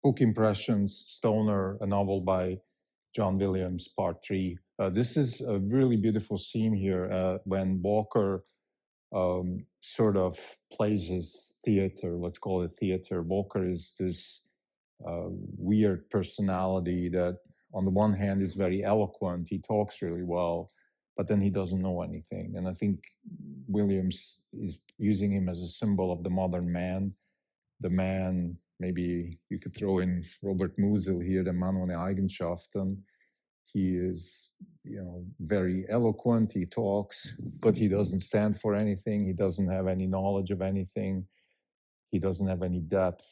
Book Impressions, Stoner, a novel by John Williams, part 3. This is a really beautiful scene here when Walker sort of plays his theater, let's call it theater. Walker is this weird personality that, on the one hand, is very eloquent. He talks really well, but then he doesn't know anything. And I think Williams is using him as a symbol of the modern man. The man, maybe you could throw in Robert Musil here, the Mann ohne Eigenschaften. He is, very eloquent. He talks, but he doesn't stand for anything. He doesn't have any knowledge of anything. He doesn't have any depth.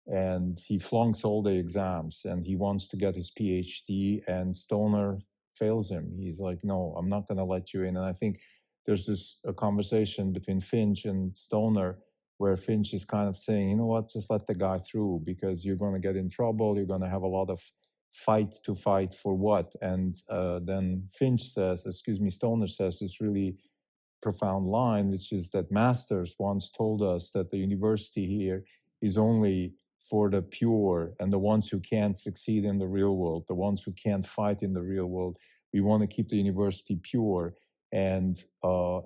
And he flunks all the exams and he wants to get his PhD, and Stoner fails him. He's like, no, I'm not going to let you in. And I think there's a conversation between Finch and Stoner where Finch is kind of saying, you know what, just let the guy through because you're going to get in trouble. You're going to have a lot of fight for what? And then Stoner says this really profound line, which is that Masters once told us that the university here is only for the pure and the ones who can't succeed in the real world, the ones who can't fight in the real world. We want to keep the university pure. And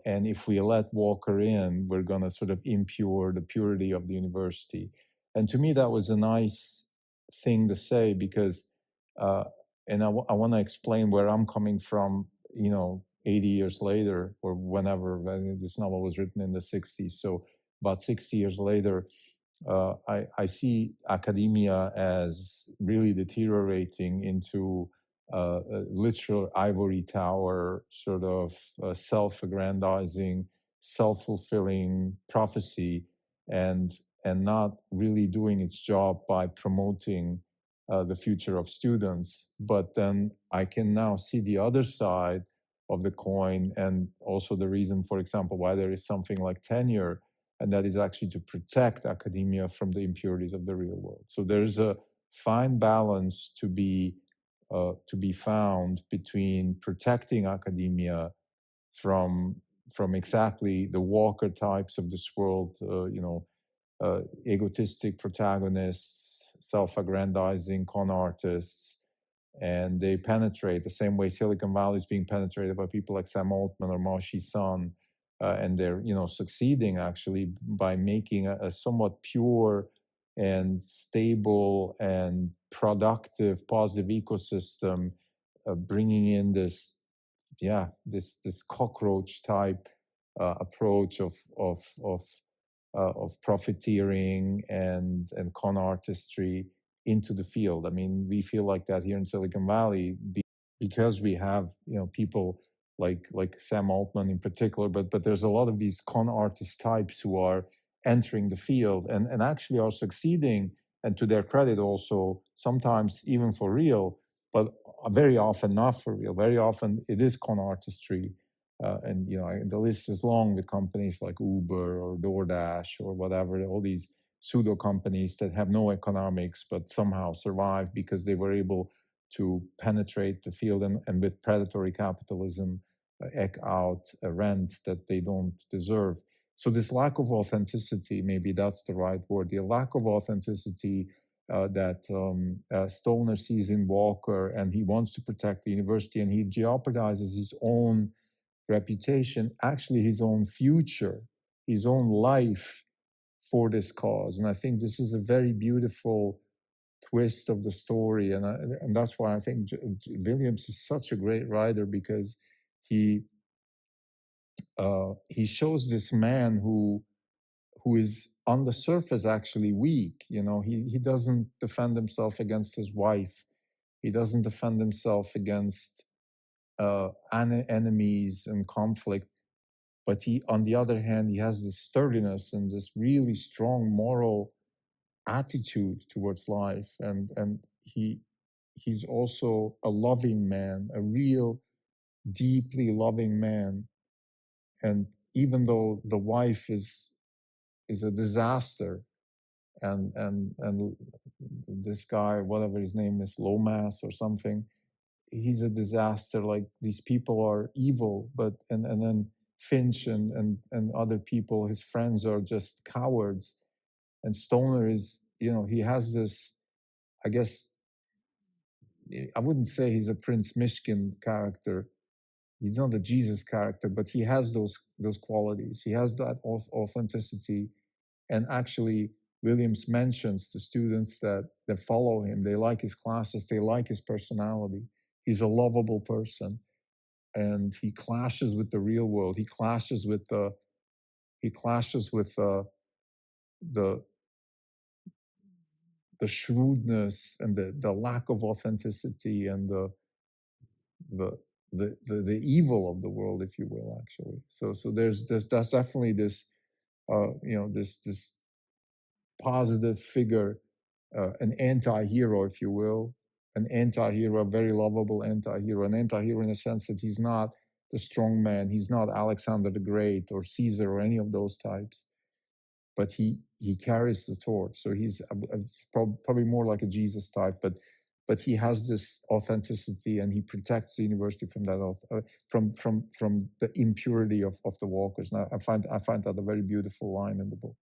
if we let Walker in, we're going to sort of impure the purity of the university. And to me, that was a nice thing to say because, and I want to explain where I'm coming from, 80 years later or whenever. This novel was written in the 60s. So about 60 years later, I see academia as really deteriorating into a literal ivory tower, sort of self-aggrandizing, self-fulfilling prophecy, and not really doing its job by promoting the future of students. But then I can now see the other side of the coin, and also the reason, for example, why there is something like tenure, and that is actually to protect academia from the impurities of the real world. So there is a fine balance to be found between protecting academia from exactly the Walker types of this world, egotistic protagonists, self-aggrandizing con artists, and they penetrate the same way Silicon Valley is being penetrated by people like Sam Altman or Mao Son, and they're succeeding actually by making a somewhat pure and stable and productive, positive ecosystem, bringing in this cockroach type approach of profiteering and con artistry into the field. I mean, we feel like that here in Silicon Valley because we have people like Sam Altman in particular, but there's a lot of these con artist types who are entering the field and actually are succeeding, and to their credit also sometimes even for real, but very often not for real. Very often it is con artistry. And the list is long with companies like Uber or DoorDash or whatever, all these pseudo companies that have no economics but somehow survive because they were able to penetrate the field and with predatory capitalism eke out a rent that they don't deserve. So this lack of authenticity, maybe that's the right word, the lack of authenticity that Stoner sees in Walker, and he wants to protect the university, and he jeopardizes his own reputation, actually his own future, his own life for this cause. And I think this is a very beautiful twist of the story, and that's why I think Williams is such a great writer, because he shows this man who is on the surface actually weak. He doesn't defend himself against his wife. He doesn't defend himself against enemies and conflict. But he, on the other hand, he has this sturdiness and this really strong moral attitude towards life, and he's also a loving man, a real deeply loving man. And even though the wife is a disaster, and this guy, whatever his name is, Lomas or something, he's a disaster. Like, these people are evil, but and then Finch and other people, his friends, are just cowards. And Stoner is, he has this I guess I wouldn't say he's a Prince Mishkin character. He's not a Jesus character, but he has those qualities. He has that authenticity. And actually, Williams mentions the students that follow him. They like his classes. They like his personality. He's a lovable person, and he clashes with the real world. He clashes with the the shrewdness and the lack of authenticity and the the evil of the world, if you will, actually. So there's that's definitely this this positive figure, an anti-hero, if you will, an anti-hero, a very lovable anti-hero, an anti-hero in the sense that he's not the strong man, he's not Alexander the Great or Caesar or any of those types, but he carries the torch. So he's probably more like a Jesus type, but he has this authenticity, and he protects the university from that from the impurity of the walkers. Now I find that a very beautiful line in the book.